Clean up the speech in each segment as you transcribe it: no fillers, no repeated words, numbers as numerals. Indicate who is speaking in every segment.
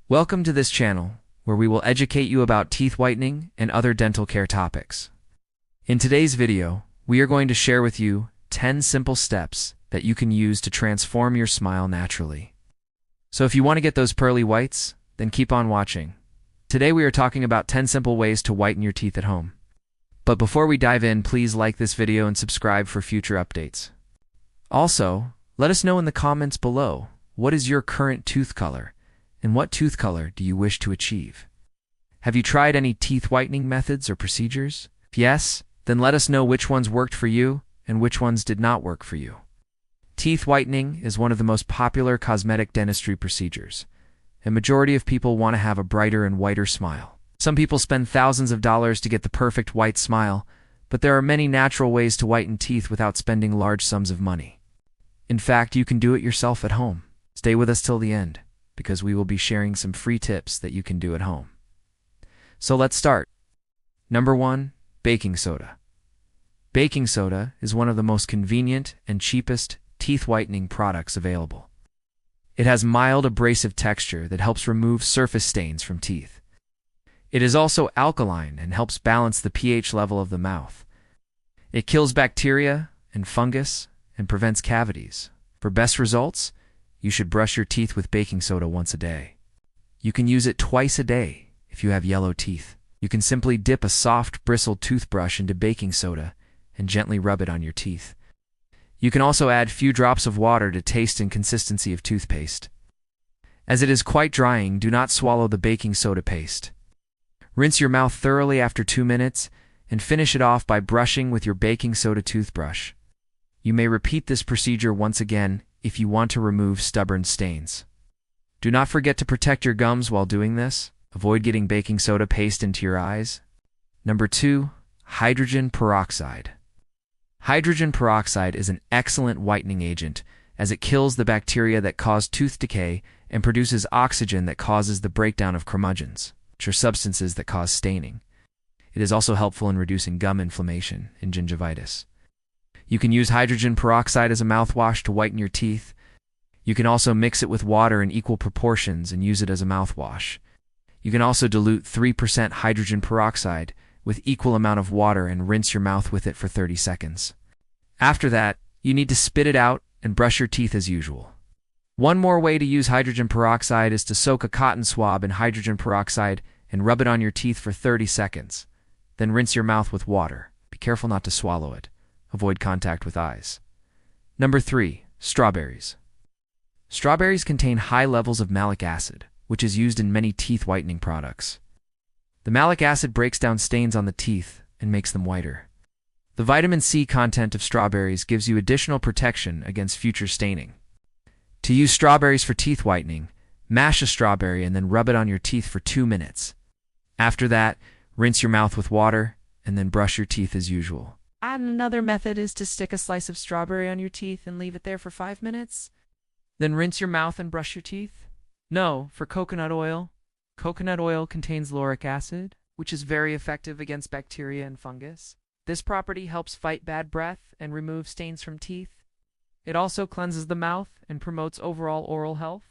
Speaker 1: Welcome to this channel, where we will educate you about teeth whitening and other dental care topics. In today's video, we are going to share with you 10 simple steps that you can use to transform your smile naturally. So if you want to get those pearly whites, then keep on watching. Today we are talking about 10 simple ways to whiten your teeth at home. But before we dive in, please like this video and subscribe for future updates. Also, let us know in the comments below, what is your current tooth color, and what tooth color do you wish to achieve? Have you tried any teeth whitening methods or procedures? If yes, then let us know which ones worked for you and which ones did not work for you. Teeth whitening is one of the most popular cosmetic dentistry procedures. A majority of people want to have a brighter and whiter smile. Some people spend thousands of dollars to get the perfect white smile, but there are many natural ways to whiten teeth without spending large sums of money. In fact, you can do it yourself at home. Stay with us till the end, because we will be sharing some free tips that you can do at home. So let's start. Number 1, baking soda. Baking soda is one of the most convenient and cheapest teeth whitening products available. It has mild abrasive texture that helps remove surface stains from teeth. It is also alkaline and helps balance the pH level of the mouth. It kills bacteria and fungus and prevents cavities. For best results, you should brush your teeth with baking soda once a day. You can use it twice a day if you have yellow teeth. You can simply dip a soft, bristled toothbrush into baking soda and gently rub it on your teeth. You can also add few drops of water to taste and consistency of toothpaste. As it is quite drying, do not swallow the baking soda paste. Rinse your mouth thoroughly after 2 minutes and finish it off by brushing with your baking soda toothbrush. You may repeat this procedure once again if you want to remove stubborn stains. Do not forget to protect your gums while doing this. Avoid getting baking soda paste into your eyes. Number 2, hydrogen peroxide. Hydrogen peroxide is an excellent whitening agent as it kills the bacteria that cause tooth decay and produces oxygen that causes the breakdown of curmudgeons, which are substances that cause staining. It is also helpful in reducing gum inflammation and gingivitis. You can use hydrogen peroxide as a mouthwash to whiten your teeth. You can also mix it with water in equal proportions and use it as a mouthwash. You can also dilute 3% hydrogen peroxide with equal amount of water and rinse your mouth with it for 30 seconds. After that, you need to spit it out and brush your teeth as usual. One more way to use hydrogen peroxide is to soak a cotton swab in hydrogen peroxide and rub it on your teeth for 30 seconds. Then rinse your mouth with water. Be careful not to swallow it. Avoid contact with eyes. Number 3, strawberries. Strawberries contain high levels of malic acid, which is used in many teeth whitening products. The malic acid breaks down stains on the teeth and makes them whiter. The vitamin C content of strawberries gives you additional protection against future staining. To use strawberries for teeth whitening, mash a strawberry and then rub it on your teeth for 2 minutes. After that, rinse your mouth with water and then brush your teeth as usual.
Speaker 2: Another method is to stick a slice of strawberry on your teeth and leave it there for 5 minutes. Then rinse your mouth and brush your teeth. No, for coconut oil. Coconut oil contains lauric acid, which is very effective against bacteria and fungus. This property helps fight bad breath and remove stains from teeth. It also cleanses the mouth and promotes overall oral health.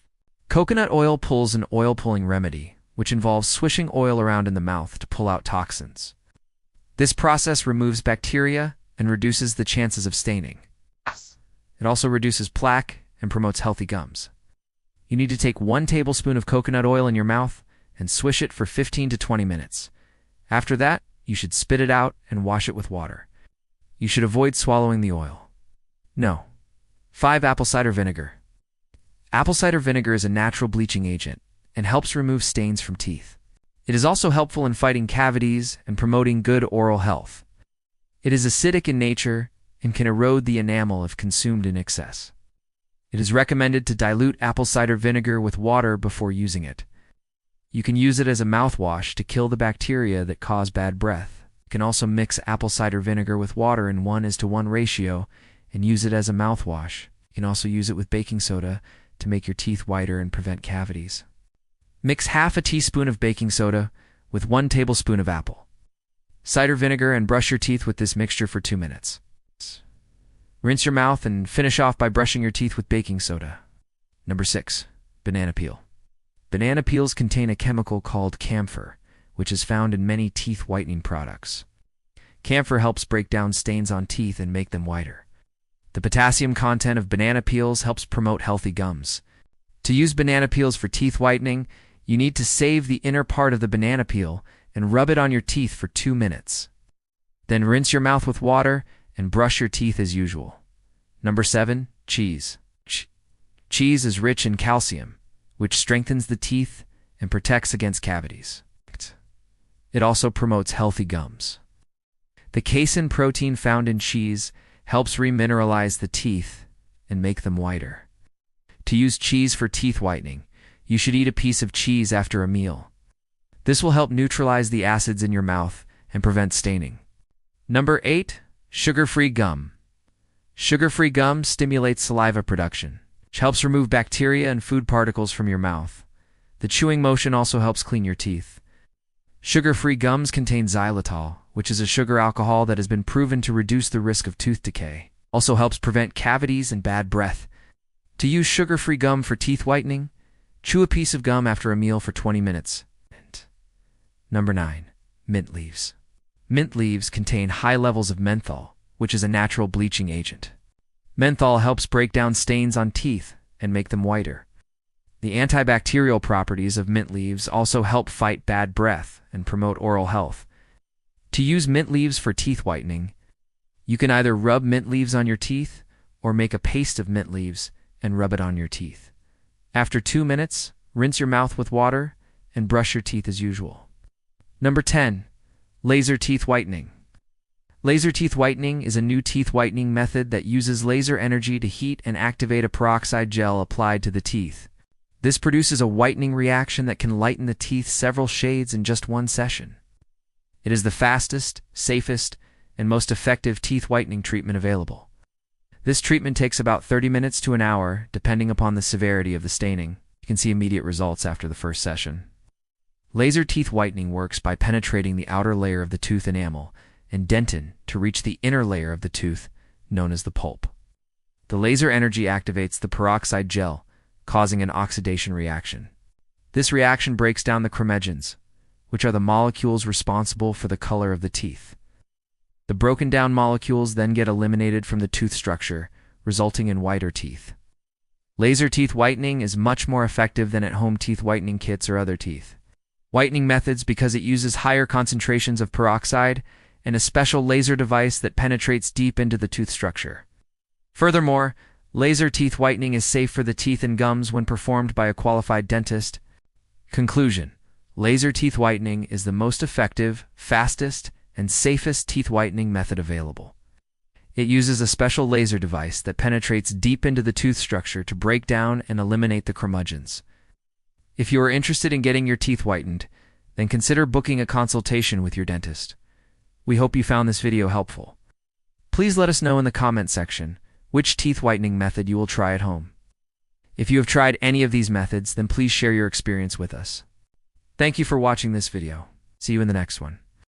Speaker 1: Coconut oil pulls an oil-pulling remedy, which involves swishing oil around in the mouth to pull out toxins. This process removes bacteria and reduces the chances of staining. It also reduces plaque and promotes healthy gums. You need to take 1 tablespoon of coconut oil in your mouth and swish it for 15 to 20 minutes. After that, you should spit it out and wash it with water. You should avoid swallowing the oil. No. 5, apple cider vinegar. Apple cider vinegar is a natural bleaching agent and helps remove stains from teeth. It is also helpful in fighting cavities and promoting good oral health. It is acidic in nature and can erode the enamel if consumed in excess. It is recommended to dilute apple cider vinegar with water before using it. You can use it as a mouthwash to kill the bacteria that cause bad breath. You can also mix apple cider vinegar with water in 1:1 ratio and use it as a mouthwash. You can also use it with baking soda to make your teeth whiter and prevent cavities. Mix half a teaspoon of baking soda with 1 tablespoon of apple cider vinegar and brush your teeth with this mixture for 2 minutes. Rinse your mouth and finish off by brushing your teeth with baking soda. Number 6, banana peel. Banana peels contain a chemical called camphor, which is found in many teeth whitening products. Camphor helps break down stains on teeth and make them whiter. The potassium content of banana peels helps promote healthy gums. To use banana peels for teeth whitening, you need to save the inner part of the banana peel and rub it on your teeth for 2 minutes. Then rinse your mouth with water and brush your teeth as usual. Number 7. Cheese. Cheese is rich in calcium, which strengthens the teeth and protects against cavities. It also promotes healthy gums. The casein protein found in cheese helps remineralize the teeth and make them whiter. To use cheese for teeth whitening, you should eat a piece of cheese after a meal. This will help neutralize the acids in your mouth and prevent staining. Number 8. Sugar-free gum. Sugar-free gum stimulates saliva production, which helps remove bacteria and food particles from your mouth. The chewing motion also helps clean your teeth. Sugar-free gums contain xylitol, which is a sugar alcohol that has been proven to reduce the risk of tooth decay. Also helps prevent cavities and bad breath. To use sugar-free gum for teeth whitening, chew a piece of gum after a meal for 20 minutes. Number 9. Mint leaves. Mint leaves contain high levels of menthol, which is a natural bleaching agent. Menthol helps break down stains on teeth and make them whiter. The antibacterial properties of mint leaves also help fight bad breath and promote oral health. To use mint leaves for teeth whitening, you can either rub mint leaves on your teeth or make a paste of mint leaves and rub it on your teeth. After 2 minutes, rinse your mouth with water and brush your teeth as usual. Number 10. Laser teeth whitening. Laser teeth whitening is a new teeth whitening method that uses laser energy to heat and activate a peroxide gel applied to the teeth. This produces a whitening reaction that can lighten the teeth several shades in just 1 session. It is the fastest, safest, and most effective teeth whitening treatment available. This treatment takes about 30 minutes to an hour, depending upon the severity of the staining. You can see immediate results after the first session. Laser teeth whitening works by penetrating the outer layer of the tooth enamel and dentin to reach the inner layer of the tooth, known as the pulp. The laser energy activates the peroxide gel, causing an oxidation reaction. This reaction breaks down the chromogens, which are the molecules responsible for the color of the teeth. The broken down molecules then get eliminated from the tooth structure, resulting in whiter teeth. Laser teeth whitening is much more effective than at-home teeth whitening kits or other teeth whitening methods because it uses higher concentrations of peroxide and a special laser device that penetrates deep into the tooth structure. Furthermore, laser teeth whitening is safe for the teeth and gums when performed by a qualified dentist. Conclusion: laser teeth whitening is the most effective, fastest, and safest teeth whitening method available. It uses a special laser device that penetrates deep into the tooth structure to break down and eliminate the chromogens. If you are interested in getting your teeth whitened, then consider booking a consultation with your dentist. We hope you found this video helpful. Please let us know in the comment section which teeth whitening method you will try at home. If you have tried any of these methods, then please share your experience with us. Thank you for watching this video. See you in the next one.